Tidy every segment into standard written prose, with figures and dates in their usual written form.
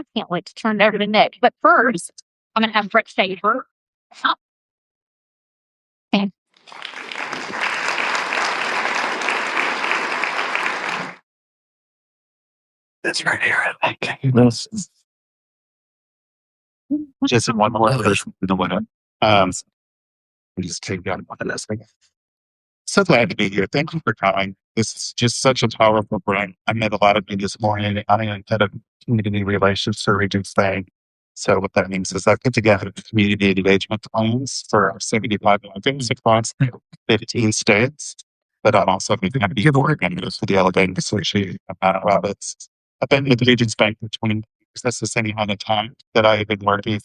I can't wait to turn it over to Nick. But first, I'm going to have Brett Shaver. Okay. That's right here, I think. This is just one more version of the winner. We just take down one of this thing. So glad to be here. Thank you for coming. This is just such a powerful brand. I met a lot of you this morning. I had a community relations surgeons thing. So what that means is I put together community engagement plans for 75 markets across 15 states. But I'm also going to be working with the Delegating Association of Nonprofits. I've been with Regions Bank for 20 years. That's the same amount of time that I've been working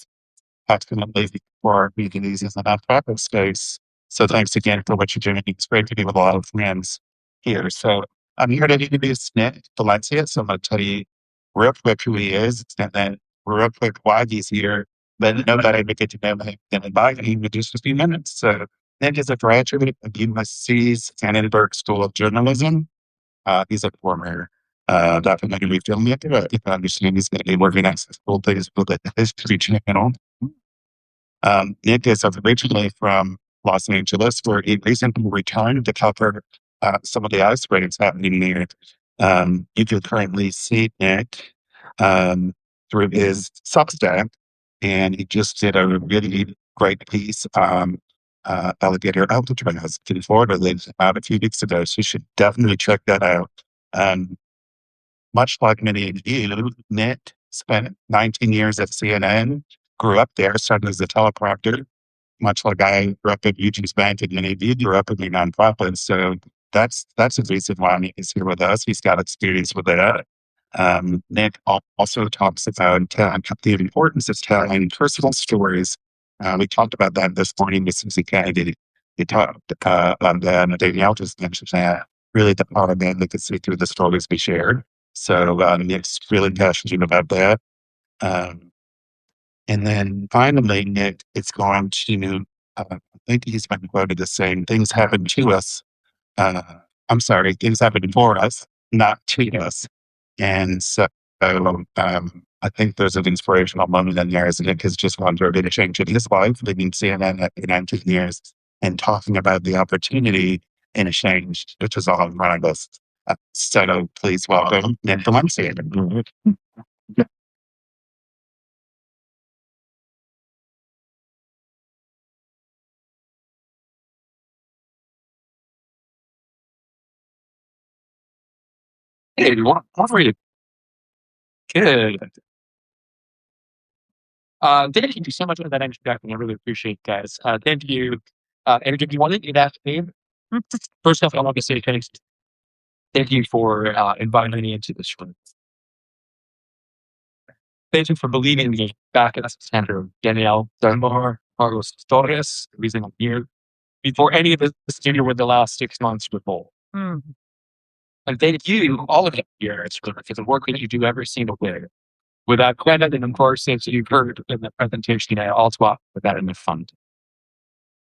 approximately for communities in the nonprofit space. So thanks again for what you're doing. It's great to be with a lot of friends here. So I'm here to introduce Nick Valencia. So I'm going to tell you real quick who he is, and then real quick why he's here. But nobody would get to know him and invite him in just a few minutes. So Nick is a graduate of USC's Annenberg School of Journalism. He's a former documentary filmmaker. I understand he's going to be working on some things with the History Channel. Nick is originally from Los Angeles, where he recently returned to cover some of the ice raids happening there. You can currently see Nick through his Substack, and he just did a really great piece on alligator Alcatraz in Florida that about a few weeks ago. So you should definitely check that out. Much like many of you, Nick spent 19 years at CNN, grew up there, started as a teleprompter, much like I grew up at Eugene's Bank and many of you grew up in the nonprofits. So that's the reason why Nick is here with us. He's got experience with that. Nick also talks about the importance of telling personal stories. We talked about that this morning with Susie Kennedy. He talked about that, and Danielle just mentioned that. Really, the power of man that could see through the stories we shared. So Nick's really passionate about that. And then finally, Nick is going to, I think he's been quoted as saying, things happen to us. Things happen for us, not to us. And so I think there's an inspirational moment in there as Nick has just gone through a big change in his life, living CNN at 19 years and talking about the opportunity in a change, which is all in front of us. So please welcome Nick Valencia. Hey, everyone. How are you? Good. Thank you so much for that introduction. I really appreciate it, guys. Thank you. And if you wanted to ask me, first off, I want to say thanks. Thank you for inviting me into this room. Thank you for believing me back at the center. Danielle, Dunbar, Carlos Torres, the reason I'm here, before any of this studio with the last 6 months with Bowl. And thank you, all of you here, for the work that you do every single day. Without credit, and of course, as you've heard in the presentation, I also offer that in the fund.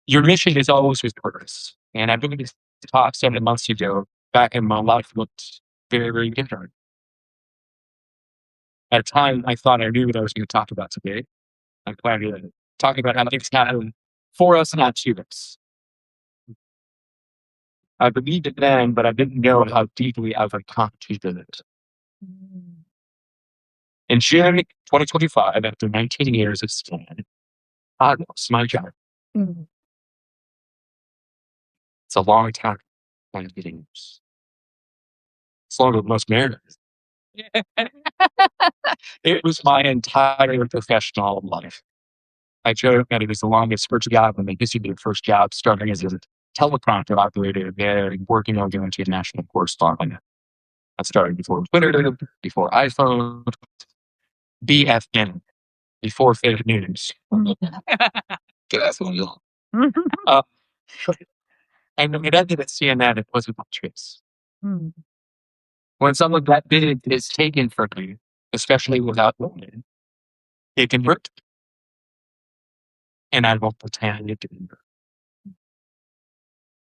Your mission is always with purpose. And I'm doing this talk 7 months ago, back in my life looked very, very different. At a time, I thought I knew what I was going to talk about today. I'm glad to talk about how things happen for us, not to us. I believed it then, but I didn't know how deeply I would contributed it. In June 2025, after 19 years of studying, I lost my job. It's a long time. 19 years. It's longer than most marriages. It was my entire professional life. I joke that it was the longest first job in the history of the first job, starting as a teleprompter operator there and working on going to international correspondent. I started before Twitter, before iPhone, BFN, before fake news. That's what you And when it ended at CNN, it wasn't my choice. When something that big is taken from you, especially without warning, it can hurt. And I won't pretend it didn't hurt.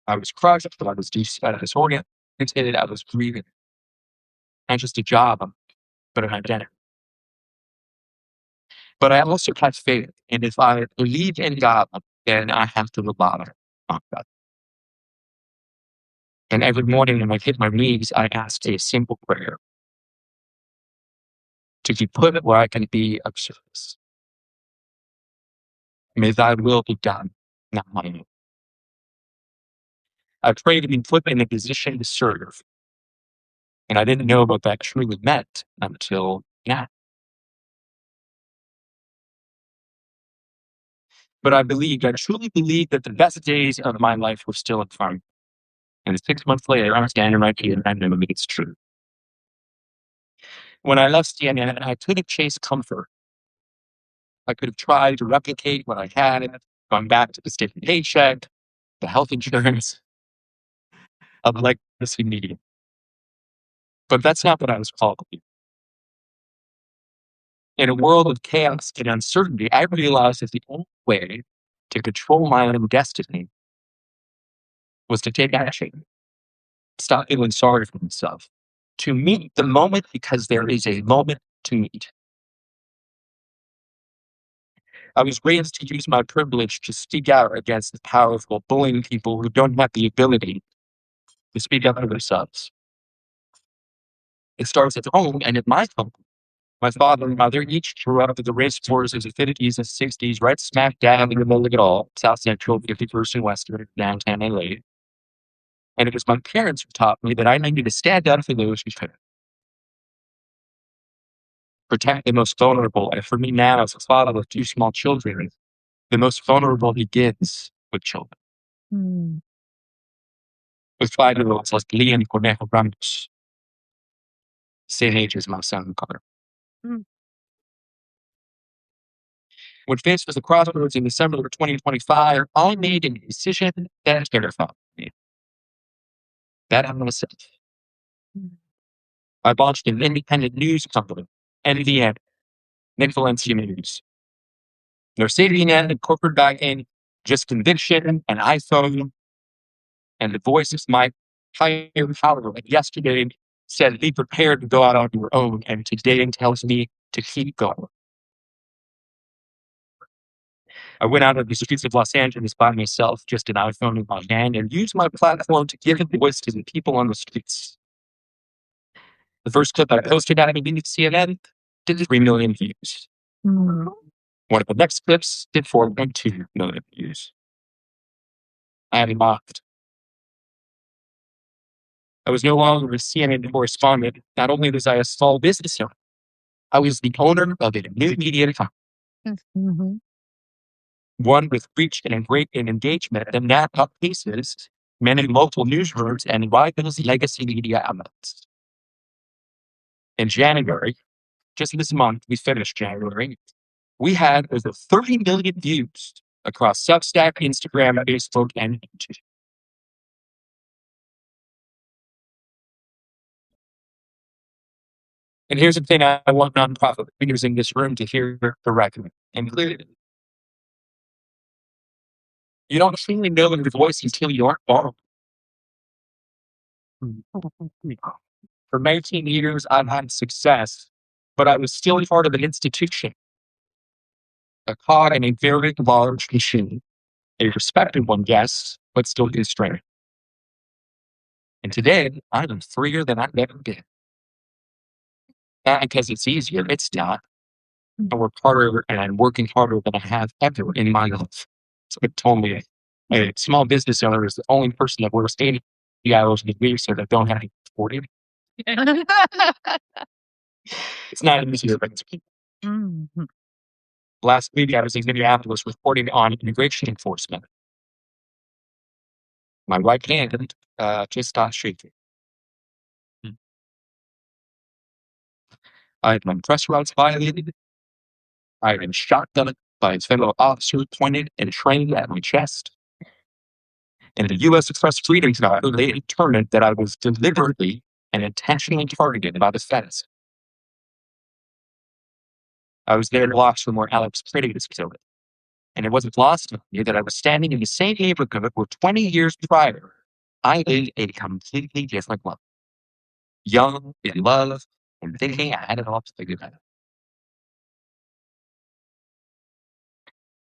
I was crushed, but I was disoriented, I was grieving. Not just a job, but an identity. But I also have faith. And if I believe in God, then I have to rely on God. And every morning when I hit my knees, I ask a simple prayer to be put where I can be of service. May thy will be done, not my own. I pray to be put in a position to serve. And I didn't know what that truly meant until now. But I truly believed that the best days of my life were still in front of me. And 6 months later, I'm standing right here and I know that it's true. When I left CNN, I couldn't chase comfort. I could have tried to replicate what I had, gone back to the state paycheck, the health insurance of legacy media. But that's not what I was called to do. In a world of chaos and uncertainty, I realized that the only way to control my own destiny was to take action, stop feeling sorry for myself, to meet the moment because there is a moment to meet. I was raised to use my privilege to speak out against the powerful, bullying people who don't have the ability to speak up for themselves. It starts at home, and at my home, my father and mother each grew up at the race wars of the 50s and 60s, right smack dab in the middle of it all, South Central, 51st and Western, downtown LA. And it was my parents who taught me that I needed to stand up for those who couldn't. Protect the most vulnerable. And for me now, as a father with 2 small children, the most vulnerable begins with children. With 5-year-olds like Liam Cornejo Ramos, same age as my son Carter. When faced with the crossroads in December of 2025, I made a decision that terrified me. That I'm myself. I launched an independent news company, NVN, Nick Valencia News. No safety net and corporate backing, just conviction, an iPhone, and the voice of my higher power. Like yesterday said, be prepared to go out on your own, and today tells me to keep going. I went out on the streets of Los Angeles by myself, just an iPhone in my hand, and used my platform to give a voice to the people on the streets. The first clip I posted at CNN did 3 million views. One of the next clips did 4.2 million views. I had mocked. I was no longer a CNN correspondent. Not only was I a small business owner, I was the owner of a new media company. One with reach and great engagement that now outpaces many local newsrooms and rivals legacy media outlets. In January, just this month, we finished January, we had over 30 million views across Substack, Instagram, Facebook, and YouTube. And here's the thing I want nonprofit leaders in this room to hear correctly and clearly. You don't truly know your voice until you aren't vulnerable. For 19 years, I've had success, but I was still part of an institution, a cog in a very large machine, a respected one, yes, but still constrained. And today, I am freer than I've ever been. Not because it's easier, it's not. I work harder and I'm working harder than I have ever in my life. So it told me a small business owner is the only person that works 80 hours a week so that don't have to support him. It's not easier, but it's Last week, I was in Minneapolis reporting on immigration enforcement. My right hand just stopped shaking. I had my press rights violated. I had been shotgunned by a federal officer pointed and trained at my chest. And the U.S. Press Freedom Trial, they determined that I was deliberately and intentionally targeted by the feds. I was there to watch from where Alex Pretty was killed. And it wasn't lost on me that I was standing in the same neighborhood where 20 years prior, I lived a completely different life. Young, in love, and thinking I had it all figured out.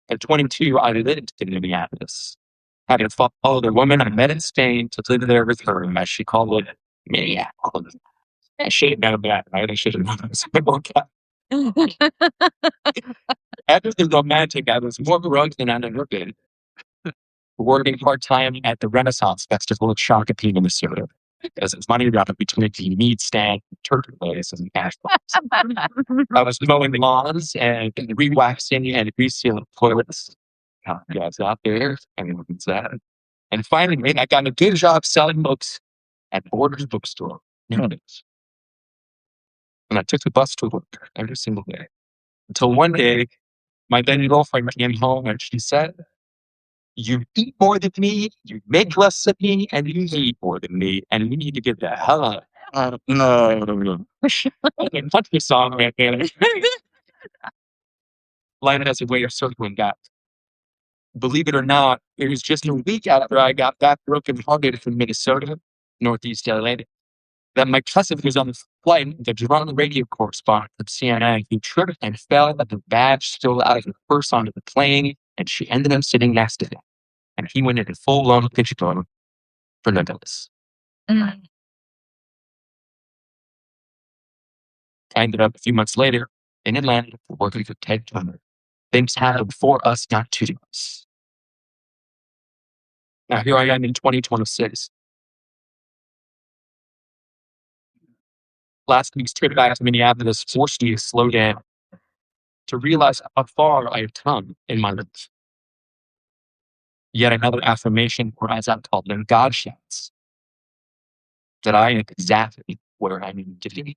At 22, I lived in Minneapolis, having followed a woman I met in Spain to live there with her, as she called it, Minneapolis. I should have known that, right? I should have known that. After the romantic, I was more drunk than I'd ever been, working part-time at the Renaissance Festival of Shakopee, Minnesota, because it's money around between the meat stand, turkey legs, and cash box. I was mowing lawns and re-waxing and resealing toilets. Guys out there, anyone who's that. And finally, I got a good job selling books at Borders Bookstore. And I took the bus to work every single day. Until one day, my then girlfriend came home and she said, "You eat more than me, you make less than me, and you eat more than me, and you need to get the hell out." No. Country song right there. Life has a way of circling back. Believe it or not, it was just a week after I got back broken-hearted from Minnesota, Northeast LA, that my cousin was on the flight, the drunk radio correspondent of CNN, who tripped and fell at the badge still out of her purse onto the plane, and she ended up sitting next to him. And he went into full-blown pitch mode for nonetheless. I ended up a few months later in Atlanta working for Ted Turner. Things happened for us, not to us. Now here I am in 2026. Last week's trip back to Minneapolis forced me to slow down, to realize how far I have come in my life. Yet another affirmation, or as I'm called them, God shouts, that I am exactly where I need to be.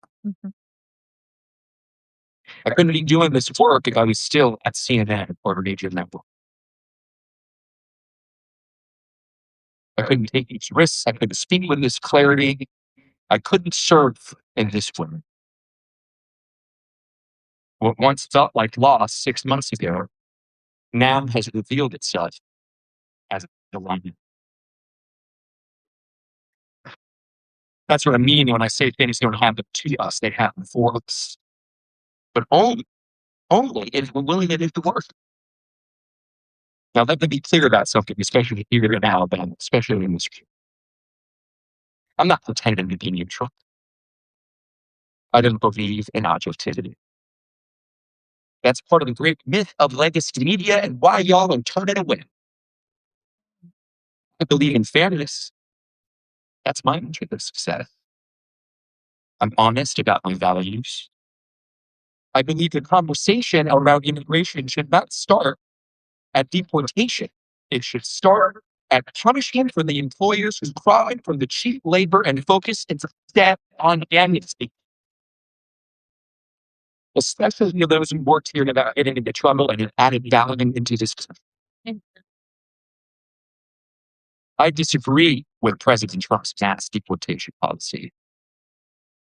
I couldn't be doing this work if I was still at CNN or a major network. I couldn't take these risks. I couldn't speak with this clarity. I couldn't serve in this way. What once felt like loss 6 months ago now has revealed itself as alignment. That's what I mean when I say things don't happen to us, they happen for us. But only if we're willing to do the work. Now, let me be clear about something, especially here in Alabama, especially in this group. I'm not pretending to be neutral. I don't believe in objectivity. That's part of the great myth of legacy media and why y'all are turning away. I believe in fairness. That's my metric of success. I'm honest about my values. I believe the conversation around immigration should not start at deportation. It should start at punishment for the employers who profit from the cheap labor and focus instead on amnesty. Especially those who worked here without getting into trouble and added value into this. I disagree with President Trump's mass deportation policy.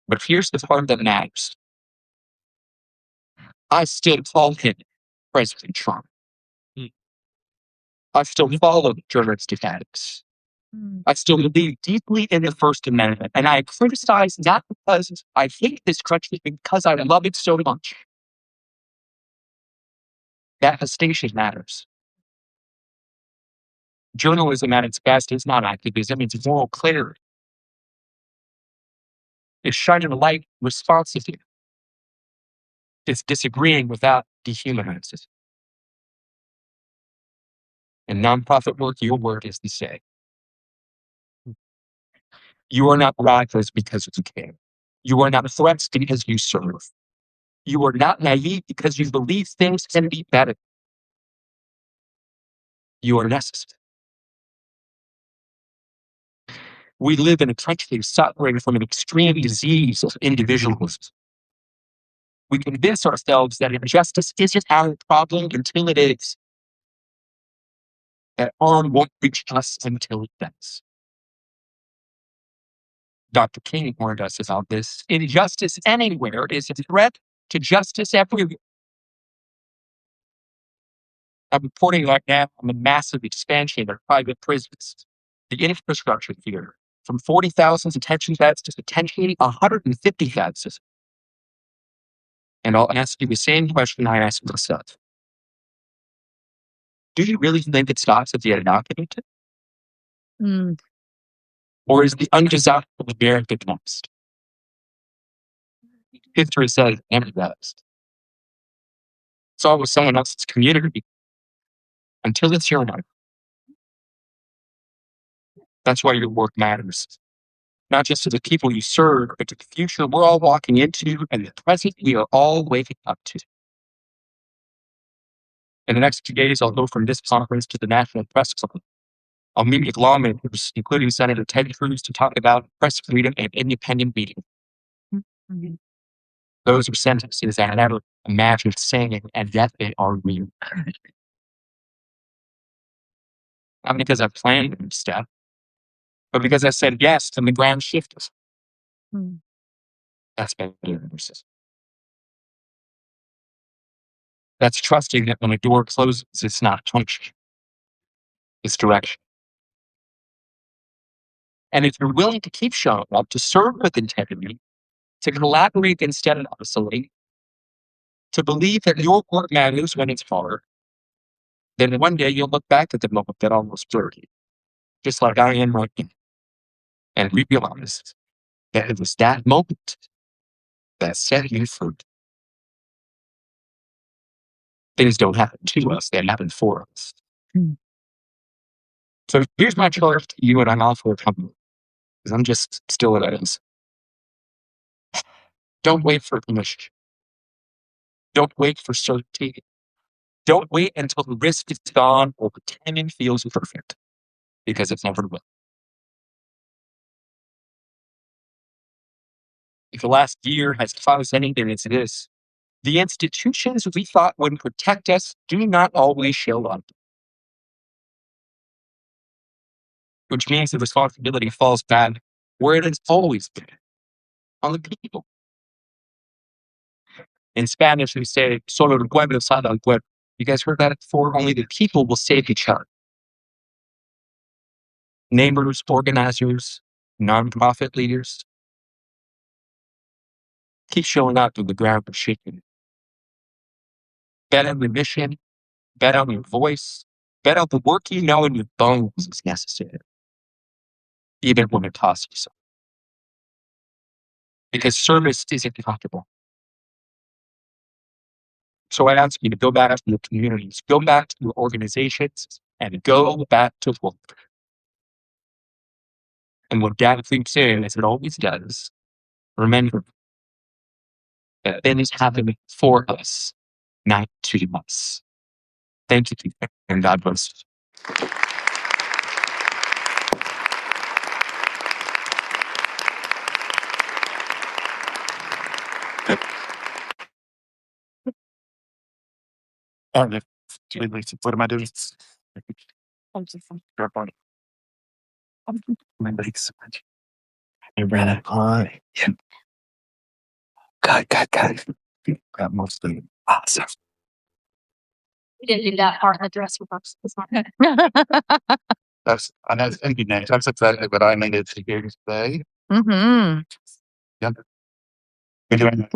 But here's the part that matters. I still call him President Trump. I still follow journalistic ethics. I still believe deeply in the First Amendment. And I criticize not because I hate this country, but because I love it so much. That distinction matters. Journalism at its best is not activism, it's moral clarity. It's shining a light responsibly. It's disagreeing without dehumanizing. In nonprofit work, your work is the same. You are not rivals because you care. You are not threats because you serve. You are not naive because you believe things can be better. You are necessary. We live in a country suffering from an extreme disease of individualism. We convince ourselves that injustice isn't our problem until it is. That harm won't reach us until it does. Dr. King warned us about this. Injustice anywhere is a threat to justice everywhere. I'm reporting right now on the massive expansion of private prisons. The infrastructure here, from 40,000 detention beds to potentially 150,000. And I'll ask you the same question I asked myself. Do you really think it stops at the inoculated? Mm. Or is the undesirable American next? History says it never does. It's always someone else's community until it's your own. That's why your work matters. Not just to the people you serve, but to the future we're all walking into and the present we are all waking up to. In the next 2 days, I'll go from this conference to the National Press Club. I'll meet with lawmakers, including Senator Ted Cruz, to talk about press freedom and independent media. Mm-hmm. Those are sentences I never imagined saying, and yet they are real. Not because I planned this step, but because I said yes and the ground shifted. Mm. That's been universes. That's trusting that when a door closes, it's not punishment. It's direction. And if you're willing to keep showing up, to serve with integrity, to collaborate instead of isolate, to believe that your work matters when it's hard, then one day you'll look back at the moment that almost blurred you, just like I am right now, and realize that it was that moment that set you free. Things don't happen to us, they happen for us. Mm. So here's my charge to you, and I'm all for a company, because I'm just still at it. Don't wait for permission. Don't wait for certainty. Don't wait until the risk is gone or the timing feels perfect, because it never will. If the last year has taught us anything, it's this. The institutions we thought would protect us do not always show up. Which means the responsibility falls back where it has always been, on the people. In Spanish, we say, solo el pueblo salva al pueblo. You guys heard that before? Only the people will save each other. Neighbors, organizers, nonprofit leaders. Keep showing up to the ground and shaking. Bet on the mission, bet on your voice, bet on the work you know in your bones is necessary, even when it costs you something. Because service isn't comfortable. So I ask you to go back to your communities, go back to your organizations, and go back to work. And what dad keeps saying, as it always does, remember that things happen for us, not to us. Thank you, and God bless. What am I doing? My legs. I ran it on. Yeah. God. Got most of it. Awesome. We didn't do that part in the dress rehearsal. It's not good. I know it's empty names. That's exactly what I needed to hear today. Mm-hmm. Yep. We're doing